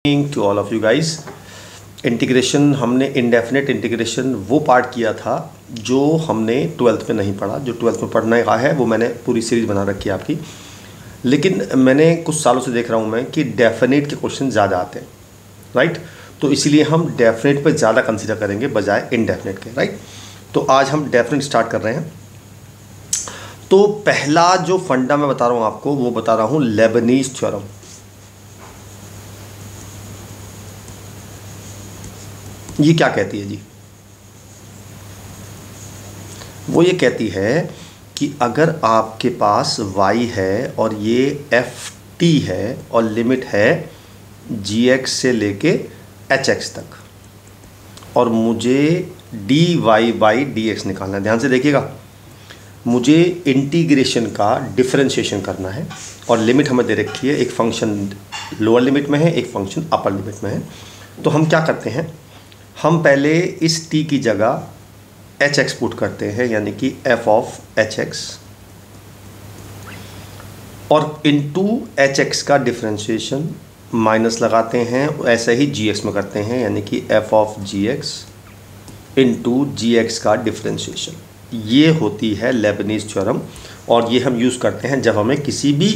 To all of you guys. Integration हमने indefinite integration वो part किया था जो हमने 12th में नहीं पढ़ा। जो 12th में पढ़ने का है वो मैंने पूरी सीरीज़ बना रखी है आपकी। लेकिन मैंने कुछ सालों से देख रहा हूँ मैं कि डेफिनेट के क्वेश्चन ज़्यादा आते हैं, राइट। तो इसीलिए हम डेफिनेट पर ज़्यादा कंसिडर करेंगे बजाय इनडेफिनेट के, राइट। तो आज हम डेफिनेट स्टार्ट कर रहे हैं। तो पहला जो फंडा मैं बता रहा हूँ आपको वो बता रहा हूँ लेबनीज़ थ्योरम। ये क्या कहती है जी? वो ये कहती है कि अगर आपके पास y है और ये ft है और लिमिट है gx से लेके hx तक और मुझे dy बाई dx निकालना है। ध्यान से देखिएगा, मुझे इंटीग्रेशन का डिफरेंशिएशन करना है और लिमिट हमें दे रखी है। एक फंक्शन लोअर लिमिट में है, एक फंक्शन अपर लिमिट में है। तो हम क्या करते हैं, हम पहले इस t की जगह hx पुट करते हैं, यानी कि f ऑफ hx, और इनटू hx का डिफरेंशिएशन माइनस लगाते हैं। ऐसे ही gx में करते हैं, यानी कि f of gx into gx का डिफरेंशिएशन। ये होती है लेबनीज़ थ्योरम और ये हम यूज़ करते हैं जब हमें किसी भी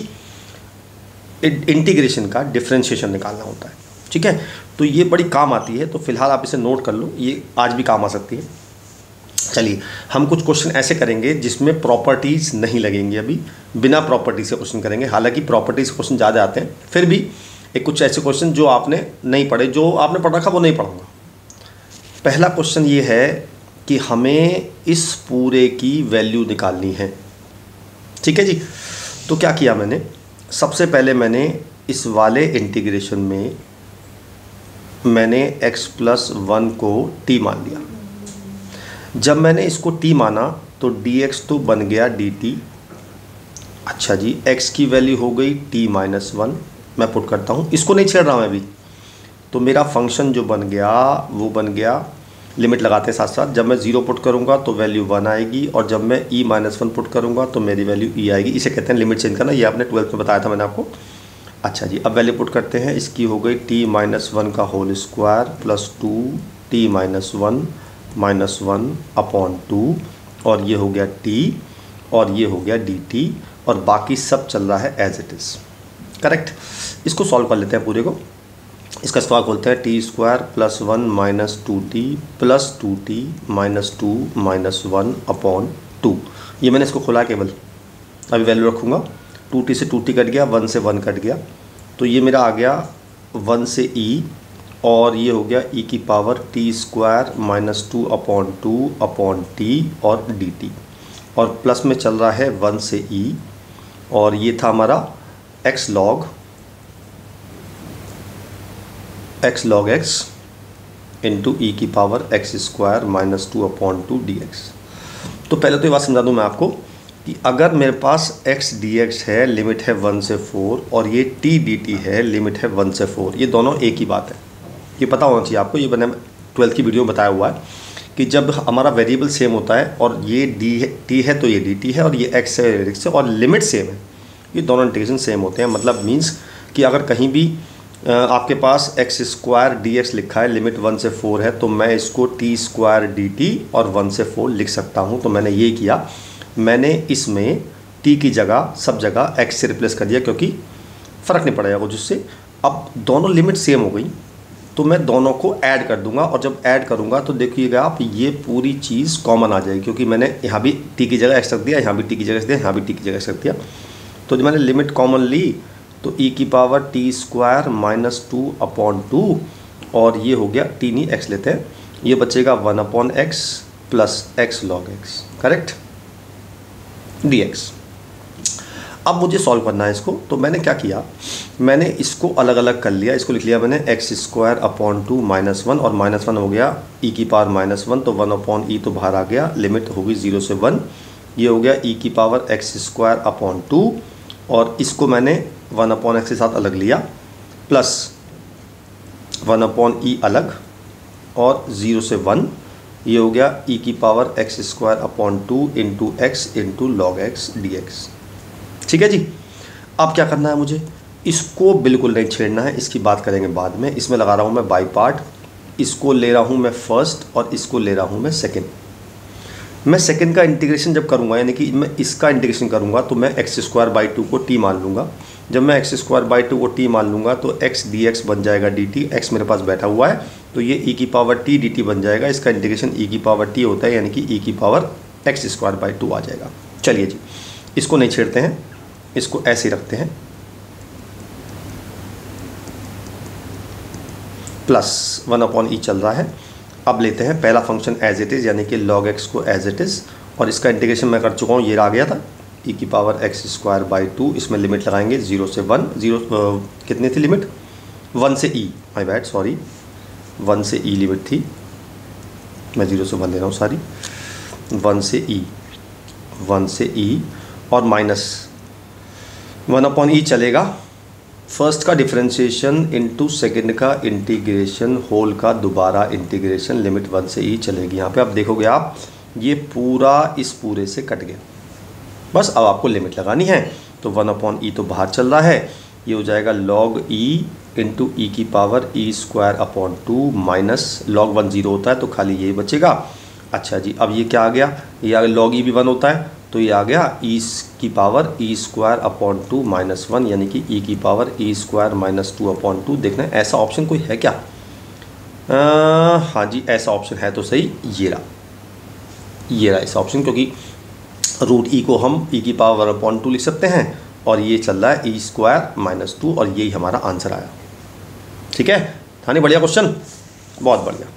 इंटीग्रेशन का डिफरेंशिएशन निकालना होता है, ठीक है। तो ये बड़ी काम आती है, तो फिलहाल आप इसे नोट कर लो, ये आज भी काम आ सकती है। चलिए हम कुछ क्वेश्चन ऐसे करेंगे जिसमें प्रॉपर्टीज़ नहीं लगेंगी। अभी बिना प्रॉपर्टी से क्वेश्चन करेंगे। हालांकि प्रॉपर्टीज़ क्वेश्चन ज़्यादा आते हैं, फिर भी एक कुछ ऐसे क्वेश्चन जो आपने नहीं पढ़े, जो आपने पढ़ रखा वो नहीं पढ़ूंगा। पहला क्वेश्चन ये है कि हमें इस पूरे की वैल्यू निकालनी है, ठीक है जी। तो क्या किया मैंने, सबसे पहले मैंने इस वाले इंटीग्रेशन में मैंने x+1 को t मान लिया। जब मैंने इसको t माना तो dx तो बन गया dt। अच्छा जी, x की वैल्यू हो गई t-1। मैं पुट करता हूँ, इसको नहीं छेड़ रहा मैं अभी। तो मेरा फंक्शन जो बन गया वो बन गया, लिमिट लगाते साथ साथ, जब मैं 0 पुट करूँगा तो वैल्यू 1 आएगी और जब मैं e-1 पुट करूँगा तो मेरी वैल्यू e आएगी। इसे कहते हैं लिमिट चेंज करना। ये आपने 12th में बताया था मैंने आपको। अच्छा जी, अब वैल्यू पुट करते हैं। इसकी हो गई t-1 का whole square plus 2t-1 upon 2 और ये हो गया t और ये हो गया dt और बाकी सब चल रहा है एज इट इज़, करेक्ट। इसको सॉल्व कर लेते हैं पूरे को। इसका स्क्वायर खोलते हैं, t² plus 1 minus 2t plus 2t minus 2 minus 1 upon 2। ये मैंने इसको खोला केवल, अभी वैल्यू रखूँगा। 2t से 2t कट गया, 1 से 1 कट गया, तो ये मेरा आ गया 1 से e और ये हो गया e की power t² minus 2 upon 2 upon t और dt और प्लस में चल रहा है 1 से e और ये था हमारा x log x into e की power x² minus 2 upon 2 dx। तो पहले तो ये बात समझा दूँ मैं आपको कि अगर मेरे पास x dx है, लिमिट है 1 से 4 और ये t dt है, लिमिट है 1 से 4, ये दोनों एक ही बात है। ये पता होना चाहिए आपको। ये मैंने 12th की वीडियो में बताया हुआ है कि जब हमारा वेरिएबल सेम होता है और ये t है तो ये dt है और ये x है x है और लिमिट सेम है, ये दोनों इंटीग्रेशन सेम होते हैं। मतलब मीन्स कि अगर कहीं भी आपके पास x² dx लिखा है, लिमिट 1 से 4 है, तो मैं इसको t² dt और 1 से 4 लिख सकता हूँ। तो मैंने ये किया, मैंने इसमें t की जगह सब जगह x से रिप्लेस कर दिया क्योंकि फ़र्क नहीं पड़ेगा कुछ उससे। अब दोनों लिमिट सेम हो गई तो मैं दोनों को ऐड कर दूंगा और जब ऐड करूंगा तो देखिएगा आप, ये पूरी चीज़ कॉमन आ जाएगी क्योंकि मैंने यहाँ भी t की जगह x रख दिया, यहाँ भी t की जगह x दिया, यहाँ भी t की जगह x रख दिया। तो जब मैंने लिमिट कॉमन ली तो e की पावर t² माइनस 2 अपॉन 2 और ये हो गया t नहीं x लेते हैं, ये बचेगा 1 upon x plus x log x, correct, dx। अब मुझे सॉल्व करना है इसको। तो मैंने क्या किया, मैंने इसको अलग अलग कर लिया। इसको लिख लिया मैंने x² अपॉन 2 माइनस 1 और माइनस 1 हो गया e की पावर -1, तो 1 अपॉन e तो बाहर आ गया, लिमिट होगी 0 से 1। ये हो गया e की पावर x² अपॉन 2 और इसको मैंने 1 अपॉन x के साथ अलग लिया प्लस 1 अपॉन e अलग और 0 से 1। ये हो गया e की power x² upon 2 into x into log x dx, ठीक है जी। अब क्या करना है मुझे, इसको बिल्कुल नहीं छेड़ना है, इसकी बात करेंगे बाद में। इसमें लगा रहा हूँ मैं बाई पार्ट, इसको ले रहा हूँ मैं फर्स्ट और इसको ले रहा हूँ मैं सेकेंड। मैं सेकेंड का इंटीग्रेशन जब करूँगा, यानी कि मैं इसका इंटीग्रेशन करूँगा, तो मैं x² को t मान लूँगा। जब मैं x² को t मान लूँगा तो x dx बन जाएगा dt, x मेरे पास बैठा हुआ है तो ये e⁻t dt बन जाएगा। इसका इंटीग्रेशन e⁻t होता है, यानी कि e⁻x² आ जाएगा। चलिए जी, इसको नहीं छेड़ते हैं, इसको ऐसे ही रखते हैं। प्लस 1/e चल रहा है। अब लेते हैं पहला फंक्शन एज इट इज़, यानी कि log x को एज इट इज़, और इसका इंटीग्रेशन मैं कर चुका हूँ, ये आ गया था e⁻x²/2। इसमें लिमिट लगाएंगे 0 से 1, कितनी थी लिमिट? 1 से e, माई बैड, सॉरी 1 से e लिमिट थी, मैं 0 से 1 ले रहा हूँ, सॉरी 1 से e और माइनस 1/e चलेगा। फर्स्ट का डिफरेंशिएशन इंटू सेकेंड का इंटीग्रेशन, होल का दोबारा इंटीग्रेशन, लिमिट 1 से e चलेगी। यहाँ पे अब देखोगे आप, ये पूरा इस पूरे से कट गया। बस अब आपको लिमिट लगानी है, तो 1/e तो बाहर चल रहा है, ये हो जाएगा log e into e⁻e²/2 minus log 1 0 होता है तो खाली ये बचेगा। अच्छा जी, अब ये क्या आ गया? ये आ गया log e भी 1 होता है तो ये आ गया e⁻e²/2 माइनस 1, यानी कि e⁻e²-2/2। देखना ऐसा ऑप्शन कोई है क्या? हाँ जी, ऐसा ऑप्शन है तो सही, ये रहा ऐसा ऑप्शन, क्योंकि रूट e को हम e⁻2 लिख सकते हैं और ये चल रहा है e²-2 और यही हमारा आंसर आया। ठीक है, था नहीं बढ़िया क्वेश्चन? बहुत बढ़िया।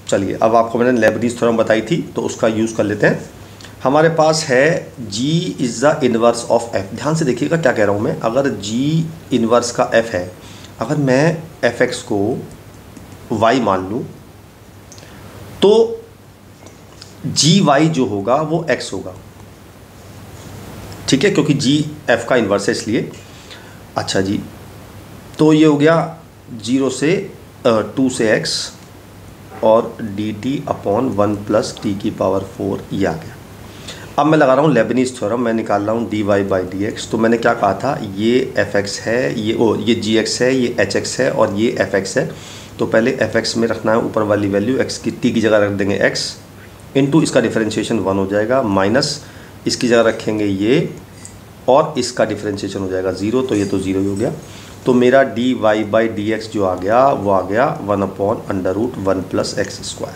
चलिए, अब आपको मैंने लेबनीज़ थ्योरम बताई थी तो उसका यूज़ कर लेते हैं। हमारे पास है g is the inverse of f। ध्यान से देखिएगा क्या कह रहा हूँ मैं। अगर g इन्वर्स का f है, अगर मैं fx को y मान लूँ तो gy जो होगा वो x होगा। ठीक है, क्योंकि g f का इन्वर्स है इसलिए। अच्छा जी, तो ये हो गया 0 से 2 से x और dt/1 + t⁴ ये आ गया। अब मैं लगा रहा हूँ लेबनीज़ थ्योरम, मैं निकाल रहा हूँ dy/dx। तो मैंने क्या कहा था, ये fx है, ये gx है, ये hx है और ये fx है। तो पहले fx में रखना है ऊपर वाली वैल्यू, x की t की जगह रख देंगे x, इंटू इसका डिफरेंशिएशन 1 हो जाएगा, माइनस इसकी जगह रखेंगे ये और इसका डिफरेंशिएशन हो जाएगा 0, तो ये तो 0 ही हो गया। तो मेरा dy/dx जो आ गया वो आ गया 1/√1 + x²।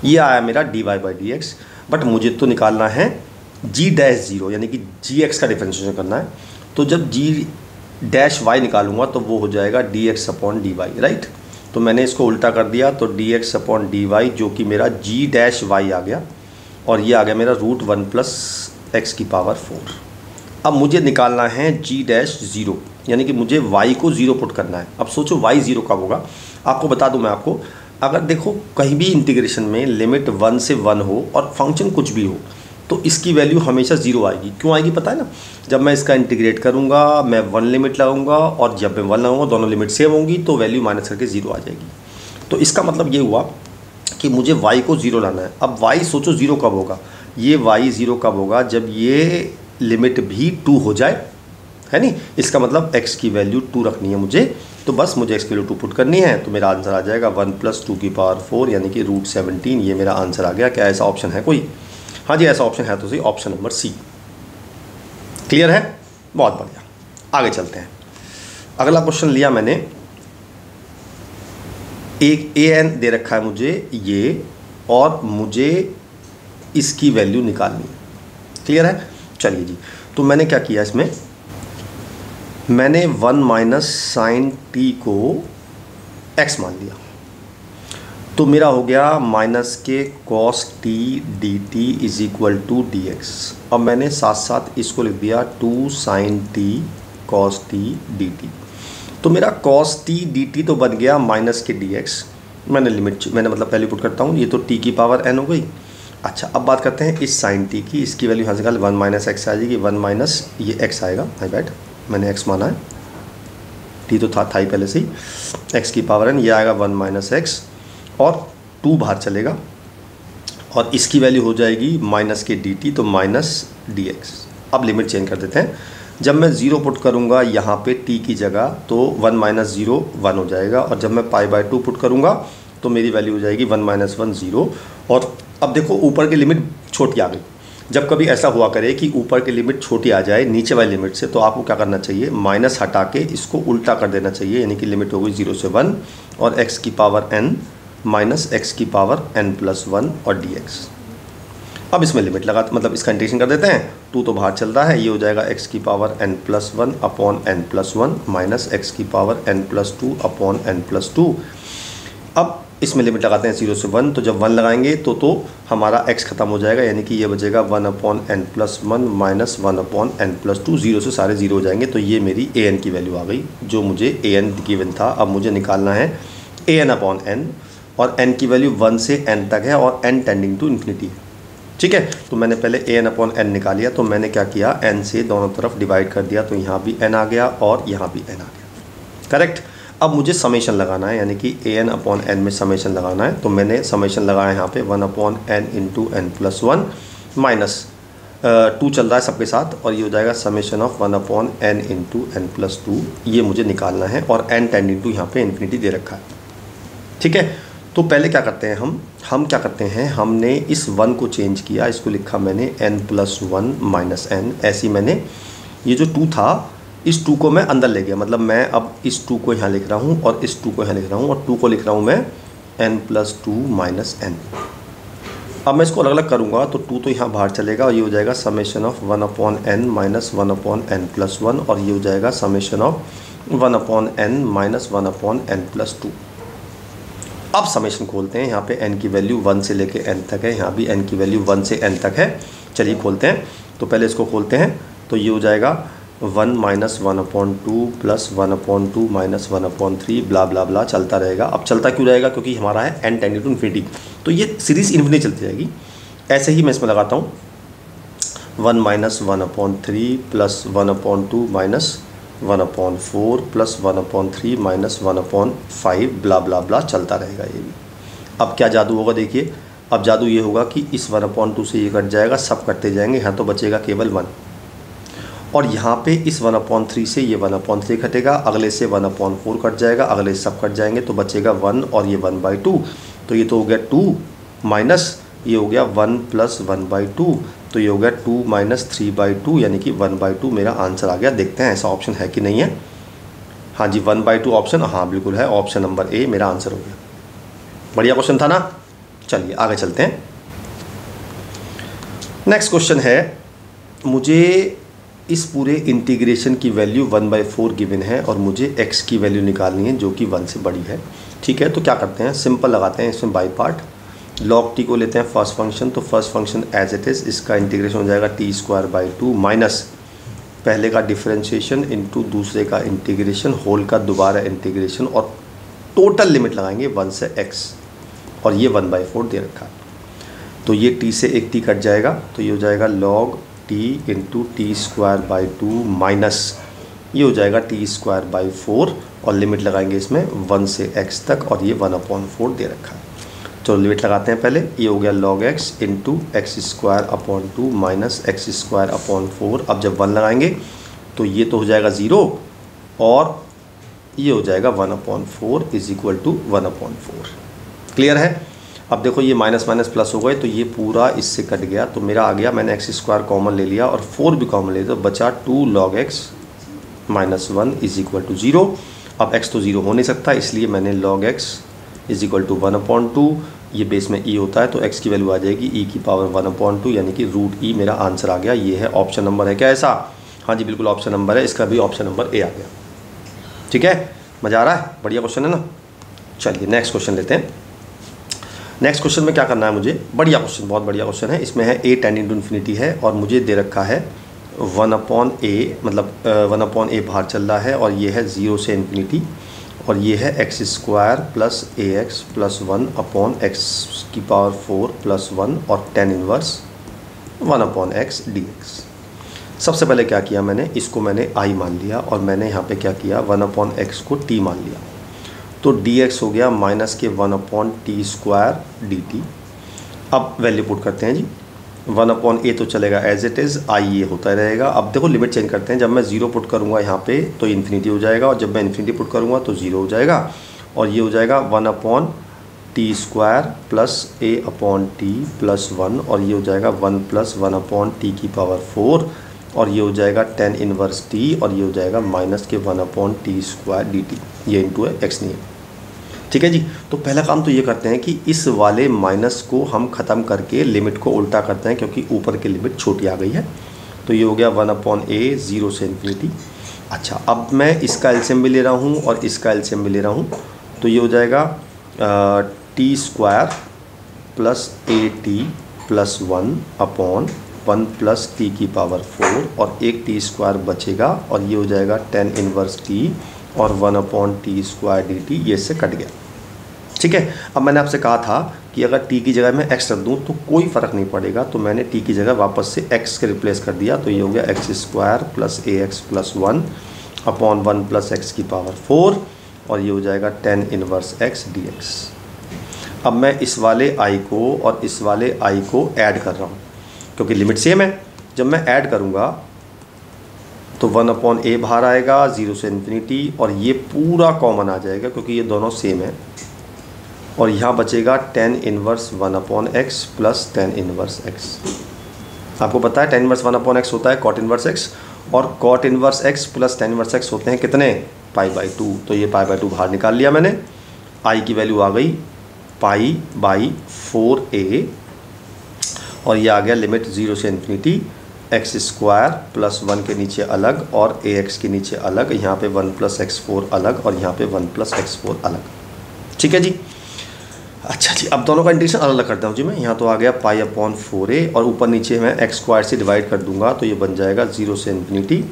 ये आया मेरा dy/dx। बट मुझे तो निकालना है g'0, यानी कि gx का डिफरेंशिएशन करना है। तो जब g' निकालूंगा तो वो हो जाएगा dx/dy, राइट। तो मैंने इसको उल्टा कर दिया, तो dx/dy जो कि मेरा g' आ गया और ये आ गया मेरा √1 + x⁴। अब मुझे निकालना है g'0, यानी कि मुझे y को 0 पुट करना है। अब सोचो y 0 कब होगा, आपको बता दूं मैं आपको। अगर देखो कहीं भी इंटीग्रेशन में लिमिट 1 से 1 हो और फंक्शन कुछ भी हो तो इसकी वैल्यू हमेशा 0 आएगी। क्यों आएगी पता है ना? जब मैं इसका इंटीग्रेट करूंगा मैं 1 लिमिट लगाऊंगा और जब मैं 1 लगाऊंगा दोनों लिमिट सेम होंगी तो वैल्यू माइनस करके 0 आ जाएगी। तो इसका मतलब ये हुआ कि मुझे y को 0 लाना है। अब y सोचो 0 कब होगा, ये y 0 कब होगा, जब ये लिमिट भी 2 हो जाए, है नहीं। इसका मतलब x की वैल्यू 2 रखनी है मुझे, तो बस मुझे x की वैल्यू 2 पुट करनी है। तो मेरा आंसर आ जाएगा 1 + 2⁴, यानी कि √17। ये मेरा आंसर आ गया। क्या ऐसा ऑप्शन है कोई? हाँ जी, ऐसा ऑप्शन है तो सही, ऑप्शन नंबर सी। क्लियर है? बहुत बढ़िया, आगे चलते हैं। अगला क्वेश्चन लिया मैंने, एक an दे रखा है मुझे ये, और मुझे इसकी वैल्यू निकालनी है। क्लियर है? चलिए जी, तो मैंने क्या किया, इसमें मैंने 1 - sin t को x मान लिया, तो मेरा हो गया -cos t dt = dx। अब मैंने साथ साथ इसको लिख दिया 2 sin t cos t dt। तो मेरा cos t dt तो बन गया -dx। मैंने मतलब पहले पुट करता हूँ, ये तो t⁻n हो गई। अच्छा, अब बात करते हैं इस sin t की। इसकी वैल्यू यहाँ से निकाल 1 - x आ जाएगी, 1 - ये x आएगा, माय बैड, मैंने x माना है, t तो था ही पहले से ही, x⁻n, ये आएगा 1 - x और 2 बाहर चलेगा और इसकी वैल्यू हो जाएगी -के dt, तो -dx। अब लिमिट चेंज कर देते हैं, जब मैं 0 पुट करूँगा यहाँ पे t की जगह तो 1 माइनस 0 1 हो जाएगा, और जब मैं π/2 पुट करूँगा तो मेरी वैल्यू हो जाएगी 1 माइनस 1 0। और अब देखो ऊपर की लिमिट छोटी आ गई। जब कभी ऐसा हुआ करे कि ऊपर की लिमिट छोटी आ जाए नीचे वाली लिमिट से, तो आपको क्या करना चाहिए, माइनस हटा के इसको उल्टा कर देना चाहिए, यानी कि लिमिट हो गई 0 से 1 और x की पावर n माइनस x की पावर n प्लस 1 और dx। अब इसमें लिमिट लगा, मतलब इसका इंटीग्रेशन कर देते हैं। 2 तो बाहर चल रहा है, ये हो जाएगा x की power n plus 1 upon n plus 1 minus x की power n plus 2 upon n plus 2। अब इसमें लिमिट लगाते हैं 0 से 1, तो जब 1 लगाएंगे तो हमारा x खत्म हो जाएगा, यानी कि ये बचेगा 1 upon n plus 1 minus 1 upon n plus 2। 0 से सारे 0 हो जाएंगे, तो ये मेरी an की वैल्यू आ गई, जो मुझे an गिवन था। अब मुझे निकालना है an अपॉन n, और n की वैल्यू 1 से n तक है और n टेंडिंग टू इन्फिनिटी है। ठीक है, तो मैंने पहले an अपॉन n निकाल लिया, तो मैंने क्या किया, n से दोनों तरफ डिवाइड कर दिया, तो यहाँ भी n आ गया और यहाँ भी n आ गया। करेक्ट। अब मुझे समेशन लगाना है, यानी कि an अपॉन n में समेशन लगाना है। तो मैंने समेशन लगाया यहाँ पे 1 upon n into n plus 1 minus 2 चल रहा है सबके साथ, और ये हो जाएगा summation of 1 upon n into n plus 2। ये मुझे निकालना है, और n टेंडिंग टू यहाँ पे इन्फिनिटी दे रखा है। ठीक है, तो पहले क्या करते हैं हम क्या करते हैं, हमने इस 1 को चेंज किया, इसको लिखा मैंने n प्लस 1 माइनस n। ऐसी मैंने ये जो 2 था, इस 2 को मैं अंदर ले गया, मतलब मैं अब इस 2 को यहाँ लिख रहा हूँ और इस 2 को यहाँ लिख रहा हूँ, और 2 को लिख रहा हूँ मैं n प्लस 2 माइनस n। अब मैं इसको अलग अलग करूँगा तो 2 तो यहाँ बाहर चलेगा, और ये हो जाएगा summation of 1 upon n minus 1 upon n plus 1, और ये हो जाएगा summation of 1 upon n minus 1 upon n plus 2। अब समेशन खोलते हैं, यहाँ पे n की वैल्यू 1 से लेके n तक है, यहाँ भी n की वैल्यू 1 से n तक है। चलिए खोलते हैं, तो पहले इसको खोलते हैं, तो ये हो जाएगा 1 minus 1 upon 2 plus 1 upon 2 minus 1 upon 3 ब्ला ब्ला ब्ला चलता रहेगा। अब चलता क्यों रहेगा, क्योंकि हमारा है n टेंडिंग टू इन्फिनिटी, तो ये सीरीज़ इन्फिनिटी चलती रहेगी। ऐसे ही मैं इसमें लगाता हूँ 1 minus 1 upon 3 plus 1 upon 2 minus 1 upon 4 plus 1 upon 3 minus 1 upon 5 ब्ला ब्ला ब्ला चलता रहेगा ये भी। अब क्या जादू होगा देखिए, अब जादू ये होगा कि इस 1 अपॉन 2 से ये कट जाएगा, सब कटते जाएंगे, यहाँ तो बचेगा केवल 1, और यहाँ पे इस 1 अपॉन 3 से ये 1 अपॉन 3 कटेगा, अगले से 1 अपॉन 4 कट जाएगा, अगले सब कट जाएंगे, तो बचेगा 1 और ये 1/2। तो ये तो हो गया 2 माइनस ये हो गया 1 प्लस 1/2, तो ये हो गया 2 माइनस 3/2, यानी कि 1/2 मेरा आंसर आ गया। देखते हैं ऐसा ऑप्शन है कि नहीं है। हाँ जी, 1/2 ऑप्शन, हाँ बिल्कुल है, ऑप्शन नंबर ए मेरा आंसर हो गया। बढ़िया क्वेश्चन था ना। चलिए आगे चलते हैं। नेक्स्ट क्वेश्चन है, मुझे इस पूरे इंटीग्रेशन की वैल्यू 1/4 गिवन है और मुझे x की वैल्यू निकालनी है जो कि 1 से बड़ी है। ठीक है, तो क्या करते हैं, सिंपल लगाते हैं इसमें बाई पार्ट। log t को लेते हैं फर्स्ट फंक्शन, तो first function as it is, इसका इंटीग्रेशन हो जाएगा t²/2 माइनस पहले का डिफरेंशिएशन इंटू दूसरे का इंटीग्रेशन होल का दोबारा इंटीग्रेशन, और टोटल लिमिट लगाएंगे 1 से x, और ये 1/4 दे रखा है। तो ये t से एक t कट जाएगा, तो ये हो जाएगा log t into t²/2 minus ये हो जाएगा t²/4, और लिमिट लगाएंगे इसमें 1 से x तक, और ये 1/4 दे रखा है। चलो लिमिट लगाते हैं पहले, ये हो गया log x into x²/2 minus x²/4। अब जब 1 लगाएंगे तो ये तो हो जाएगा 0, और ये हो जाएगा 1/4 इज इक्वल टू 1/4। क्लियर है। अब देखो ये माइनस माइनस प्लस हो गए, तो ये पूरा इससे कट गया, तो मेरा आ गया, मैंने x² कॉमन ले लिया और 4 भी कॉमन ले लिया, तो बचा 2 log x minus 1 is equal to 0। अब x तो 0 हो नहीं सकता, इसलिए मैंने log x is equal to 1/2, ये बेस में e होता है, तो x की वैल्यू आ जाएगी e की पावर 1/2, यानी कि √e मेरा आंसर आ गया। ये है ऑप्शन नंबर है क्या ऐसा? हाँ जी बिल्कुल ऑप्शन नंबर है, इसका भी ऑप्शन नंबर ए आ गया। ठीक है, मज़ा आ रहा है, बढ़िया क्वेश्चन है ना। चलिए नेक्स्ट क्वेश्चन लेते हैं। नेक्स्ट क्वेश्चन में क्या करना है मुझे, बढ़िया क्वेश्चन, बहुत बढ़िया क्वेश्चन है। इसमें है a टेंडिंग टू इन्फिनिटी है, और मुझे दे रखा है 1/a, मतलब 1/a बाहर चल रहा है, और ये है 0 से इन्फिनिटी, और ये है x² plus ax plus 1/x की पावर 4 प्लस 1 और tan इनवर्स 1/x dx। सबसे पहले क्या किया मैंने, इसको मैंने i मान लिया, और मैंने यहाँ पे क्या किया 1/x को t मान लिया, तो dx हो गया माइनस के 1/t² dt। अब वैल्यू पुट करते हैं जी, वन अपॉन ए तो चलेगा एज इट इज़, आई ये होता रहेगा। अब देखो लिमिट चेंज करते हैं, जब मैं 0 पुट करूँगा यहाँ पे तो इन्फिनिटी हो जाएगा, और जब मैं इन्फिनिटी पुट करूँगा तो 0 हो जाएगा, और ये हो जाएगा 1 अपॉन टी स्क्वायर प्लस ए अपॉन टी प्लस 1, और ये हो जाएगा 1 प्लस 1 अपॉन टी की पावर 4, और ये हो जाएगा tan इनवर्स टी, और ये हो जाएगा माइनस के 1 upon T square D T, ये इंटू है एक्स नहीं है। ठीक है जी। तो पहला काम तो ये करते हैं कि इस वाले माइनस को हम ख़त्म करके लिमिट को उल्टा करते हैं, क्योंकि ऊपर की लिमिट छोटी आ गई है। तो ये हो गया 1 अपॉन ए 0 से इन्फिनिटी। अच्छा, अब मैं इसका एलसीएम भी ले रहा हूँ और इसका एलसीएम भी ले रहा हूँ, तो ये हो जाएगा T square plus A T plus 1 upon 1 plus T की पावर 4, और एक टी स्क्वायर बचेगा, और ये हो जाएगा tan इनवर्स टी और 1 upon T square D T, ये इससे कट गया। ठीक है। अब मैंने आपसे कहा था कि अगर t की जगह मैं x रख दूँ तो कोई फ़र्क नहीं पड़ेगा, तो मैंने t की जगह वापस से x के रिप्लेस कर दिया, तो ये हो गया x square plus a x plus 1 upon 1 plus x की पावर 4, और ये हो जाएगा tan इनवर्स x dx। अब मैं इस वाले i को और इस वाले i को ऐड कर रहा हूँ, क्योंकि लिमिट सेम है। जब मैं ऐड करूँगा तो 1 अपॉन ए बाहर आएगा 0 से इन्फिनिटी, और ये पूरा कॉमन आ जाएगा क्योंकि ये दोनों सेम है, और यहाँ बचेगा tan inverse 1 upon x plus tan inverse x। आपको पता है tan इनवर्स 1 अपॉन एक्स होता है cot इनवर्स x, और cot inverse x plus tan inverse x होते हैं कितने, π/2। तो ये π/2 बाहर निकाल लिया मैंने, i की वैल्यू आ गई π/4a, और ये आ गया लिमिट 0 से इन्फिनिटी एक्स स्क्वायर प्लस 1 के नीचे अलग और ए एक्स के नीचे अलग, यहाँ पे 1 प्लस x4 अलग, और यहाँ पे 1 प्लस x4 अलग। ठीक है जी। अच्छा जी, अब दोनों का इंटीग्रेशन अलग अलग करता हूँ जी मैं। यहाँ तो आ गया π/4a, और ऊपर नीचे मैं एक्स स्क्वायर से डिवाइड कर दूंगा, तो ये बन जाएगा 0 से infinity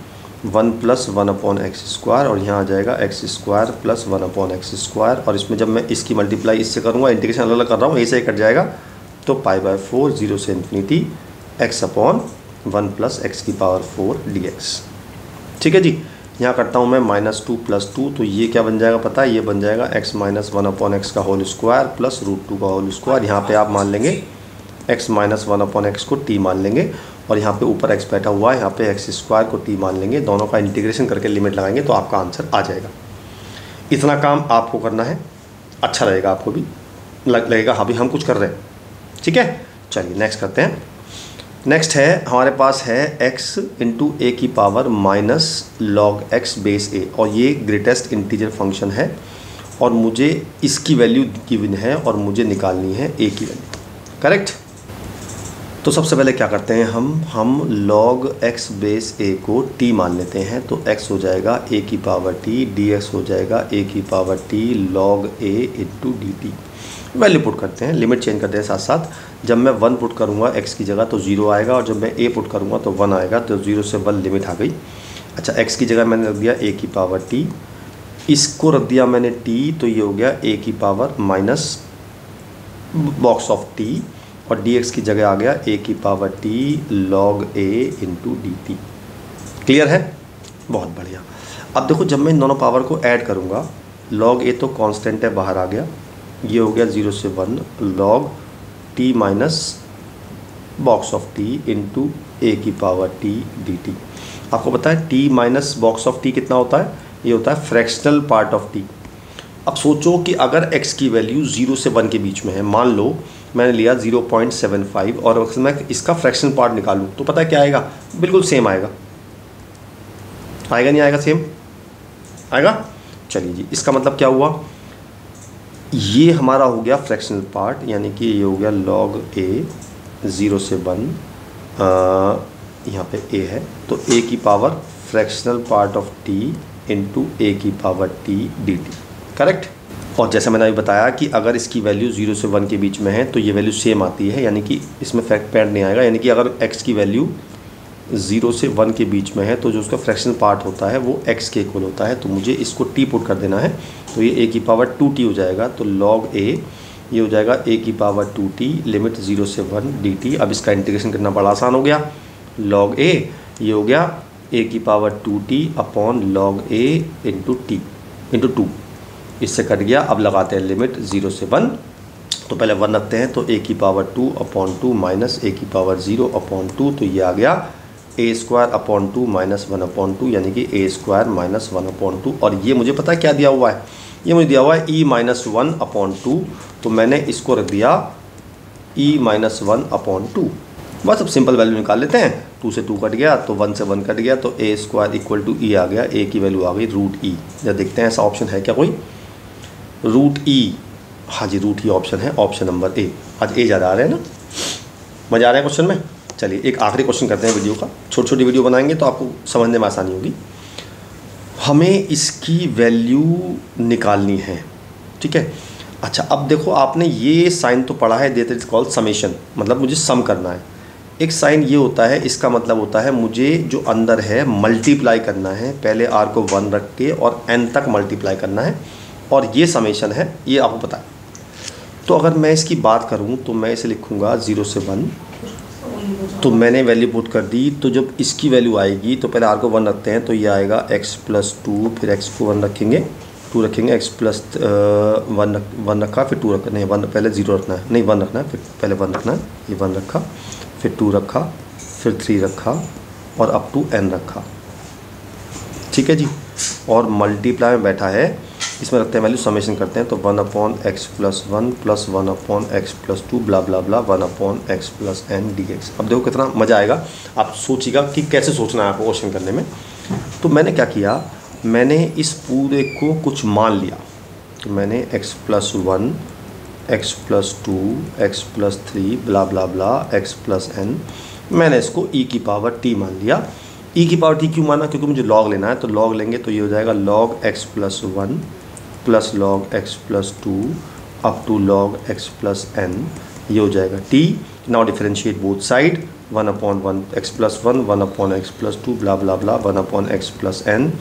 1 plus 1 upon x square, और यहाँ आ जाएगा x square plus 1 upon x square, और इसमें जब मैं इसकी मल्टीप्लाई इससे करूँगा, इंटीग्रेशन अलग अलग कर रहा हूँ, ऐसे ही कट जाएगा, तो π/4 0 से infinity x upon 1 plus x की पावर 4 dx। ठीक है जी। यहाँ करता हूँ मैं -2 + 2, तो ये क्या बन जाएगा पता है, ये बन जाएगा x माइनस 1 अपॉन एक्स का होल स्क्वायर प्लस √2 का होल स्क्वायर। यहाँ पे आप मान लेंगे x माइनस 1 अपॉन एक्स को t मान लेंगे, और यहाँ पे ऊपर x बैठा हुआ है, यहाँ पे एक्स स्क्वायर को t मान लेंगे, दोनों का इंटीग्रेशन करके लिमिट लगाएंगे तो आपका आंसर आ जाएगा। इतना काम आपको करना है, अच्छा रहेगा, आपको भी लगेगा हाँ भी हम कुछ कर रहे हैं। ठीक है, चलिए नेक्स्ट करते हैं। नेक्स्ट है हमारे पास है x इंटू ए की power minus log x base a, और ये ग्रेटेस्ट इंटीजर फंक्शन है, और मुझे इसकी वैल्यू गिवन है और मुझे निकालनी है a की वैल्यू। करेक्ट। तो सबसे पहले क्या करते हैं हम log x बेस a को t मान लेते हैं, तो x हो जाएगा a की पावर t, dx हो जाएगा a की power t log a into D T. Value put करते हैं, लिमिट चेंज करते हैं साथ साथ। जब मैं 1 पुट करूँगा x की जगह तो 0 आएगा, और जब मैं a पुट करूँगा तो 1 आएगा, तो 0 से 1 लिमिट आ गई। अच्छा, x की जगह मैंने रख दिया a की पावर t, इसको रख दिया मैंने t, तो ये हो गया a की power minus box of t, और dx की जगह आ गया a की power t log a into D T. Clear है, बहुत बढ़िया। अब देखो जब मैं इन दोनों पावर को ऐड करूँगा, log a तो कांस्टेंट है, बाहर आ गया, ये हो गया 0 से 1 log t minus box of t into a की पावर t डी टी। आपको पता है t minus box of t कितना होता है, ये होता है फ्रैक्शनल पार्ट ऑफ t। अब सोचो कि अगर x की वैल्यू 0 से 1 के बीच में है, मान लो मैंने लिया 0.75, और अगर मैं इसका फ्रैक्शनल पार्ट निकालूं तो पता है क्या आएगा, बिल्कुल सेम आएगा। आएगा नहीं आएगा, सेम आएगा। चलिए जी, इसका मतलब क्या हुआ, ये हमारा हो गया फ्रैक्शनल पार्ट, यानी कि ये हो गया log a 0 से 1, यहाँ पे a है, तो a की power fractional part of t into a की power t d t. Correct. और जैसा मैंने अभी बताया कि अगर इसकी वैल्यू 0 से 1 के बीच में है तो ये वैल्यू सेम आती है, यानी कि इसमें फैक्ट पैड नहीं आएगा। यानी कि अगर x की वैल्यू 0 से 1 के बीच में है तो जो उसका फ्रैक्शनल पार्ट होता है वो x के इक्वल होता है, तो मुझे इसको t पुट कर देना है, तो ये a की पावर 2t हो जाएगा, तो log a ये हो जाएगा a की पावर 2t लिमिट 0 से 1 dt। अब इसका इंटीग्रेशन करना बड़ा आसान हो गया, log a ये हो गया a की power 2t upon log a into 2, इससे कट गया। अब लगाते हैं लिमिट 0 से 1, तो पहले 1 रखते हैं, तो a की पावर 2/2 माइनस a की पावर 0/2, तो ये आ गया a² माइनस 1/2, यानी कि a² माइनस 1/2। और ये मुझे पता है क्या दिया हुआ है, ये मुझे दिया हुआ है e-1/2, तो मैंने इसको रख दिया e-1/2। बस अब सिंपल वैल्यू निकाल लेते हैं। 2 से 2 कट गया, तो 1 से 1 कट गया, तो a² इक्वल टू e आ गया, a की वैल्यू आ गई √e। जब देखते हैं ऐसा ऑप्शन है क्या कोई, √e, हाँ जी √e ऑप्शन है, ऑप्शन नंबर ए। आज ए ज़्यादा आ रहे हैं ना, मज़ा आ रहा है क्वेश्चन में। चलिए एक आखिरी क्वेश्चन करते हैं वीडियो का, छोटी छोटी वीडियो बनाएंगे तो आपको समझने में आसानी होगी। हमें इसकी वैल्यू निकालनी है, ठीक है। अच्छा अब देखो, आपने ये साइन तो पढ़ा है, दैट इज कॉल्ड समेशन, मतलब मुझे सम करना है। एक साइन ये होता है, इसका मतलब होता है मुझे जो अंदर है मल्टीप्लाई करना है, पहले r को 1 रख के और n तक मल्टीप्लाई करना है, और ये समेशन है, ये आपको पता है। तो अगर मैं इसकी बात करूं तो मैं इसे लिखूंगा 0 से 1, तो मैंने वैल्यू पुट कर दी। तो जब इसकी वैल्यू आएगी तो पहले r को 1 रखते हैं, तो ये आएगा x+2, फिर x को 1 रखेंगे, 2 रखेंगे, x+1 रखा, फिर 2 रखा, नहीं 1 पहले 0 रखना है, नहीं 1 रखना है, फिर पहले 1 रखना है, ये 1 रखा, फिर 2 रखा, फिर 3 रखा, और अप टू n रखा, ठीक है जी। और मल्टीप्लाई में बैठा है, इसमें रखते हैं वैल्यू, समेशन करते हैं, तो 1/x+1 plus 1/x+2 blah blah blah 1/x+n dx। अब देखो कितना मज़ा आएगा, आप सोचिएगा कि कैसे सोचना है आपको क्वेश्चन करने में। तो मैंने क्या किया, मैंने इस पूरे को कुछ मान लिया, तो मैंने x+1, x+2, x+3 ब्ला ब्ला ब्ला x+n, मैंने इसको e की पावर t मान लिया। e की पावर t क्यों माना, क्योंकि मुझे log लेना है, तो log लेंगे तो ये हो जाएगा log x+1 plus log x+2 up to log x+n, ये हो जाएगा t। Now differentiate both side, 1/1x+1 1/x+2 blah blah blah 1/x+n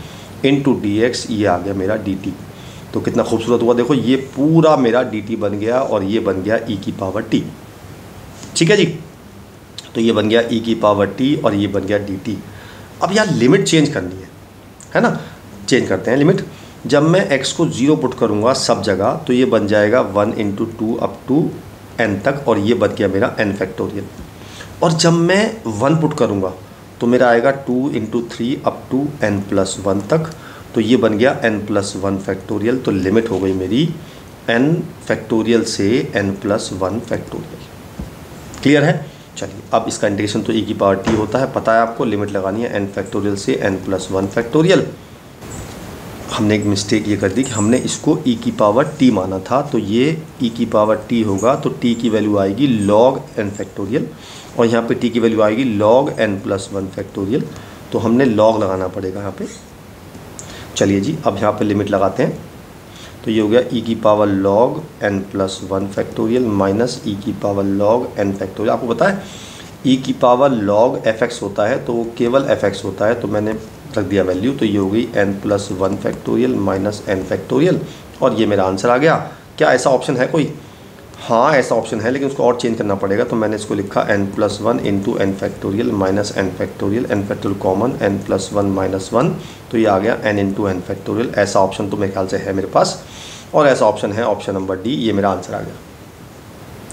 into dx, ये आ गया मेरा dt। तो कितना खूबसूरत हुआ, देखो ये पूरा मेरा dt बन गया, और ये बन गया e की पावर t, ठीक है जी। तो ये बन गया e की पावर t और ये बन गया dt। अब यार लिमिट चेंज करनी है ना, चेंज करते हैं लिमिट। जब मैं x को 0 पुट करूँगा सब जगह, तो ये बन जाएगा 1 × 2 अप टू n तक, और ये बन गया मेरा n फैक्टोरियल। और जब मैं 1 पुट करूँगा तो मेरा आएगा 2 × 3 अप टू n+1 तक, तो ये बन गया n+1 फैक्टोरियल। तो लिमिट हो गई मेरी n फैक्टोरियल से n+1 फैक्टोरियल। क्लियर है। चलिए अब इसका इंटीग्रेशन तो e की पावर t होता है, पता है आपको, लिमिट लगानी है n फैक्टोरियल से n+1 फैक्टोरियल। हमने एक मिस्टेक ये कर दी कि हमने इसको e की पावर t माना था, तो ये e की पावर t होगा, तो t की वैल्यू आएगी log n फैक्टोरियल, और यहाँ पे t की वैल्यू आएगी log n+1 फैक्टोरियल। तो हमने log लगाना पड़ेगा यहाँ पे। चलिए जी अब यहाँ पे लिमिट लगाते हैं, तो ये हो गया e की power log n+1 factorial minus e की पावर log n फैक्टोरियल। आपको पता है e की पावर log fx होता है, तो वो केवल fx होता है, तो मैंने रख दिया वैल्यू, तो ये हो गई n+1 factorial minus n factorial, और ये मेरा आंसर आ गया। क्या ऐसा ऑप्शन है कोई? हाँ ऐसा ऑप्शन है, लेकिन उसको और चेंज करना पड़ेगा, तो मैंने इसको लिखा n+1 into n factorial minus n factorial, n factorial common, n+1 minus 1, तो ये आ गया n इंटू n फैक्टोरियल। ऐसा ऑप्शन तो मेरे ख्याल से है मेरे पास, और ऐसा ऑप्शन है ऑप्शन नंबर डी, ये मेरा आंसर आ गया।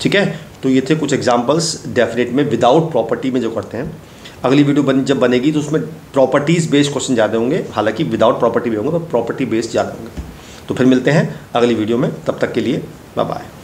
ठीक है, तो ये थे कुछ एग्जांपल्स डेफिनेट में विदाउट प्रॉपर्टी में जो करते हैं। अगली वीडियो जब बनेगी तो उसमें प्रॉपर्टीज़ बेस्ड क्वेश्चन ज़्यादा होंगे, हालांकि विदाउट प्रॉपर्टी भी होंगे, तो प्रॉपर्टी बेस्ड ज़्यादा होंगे। तो फिर मिलते हैं अगली वीडियो में, तब तक के लिए बाय बाय।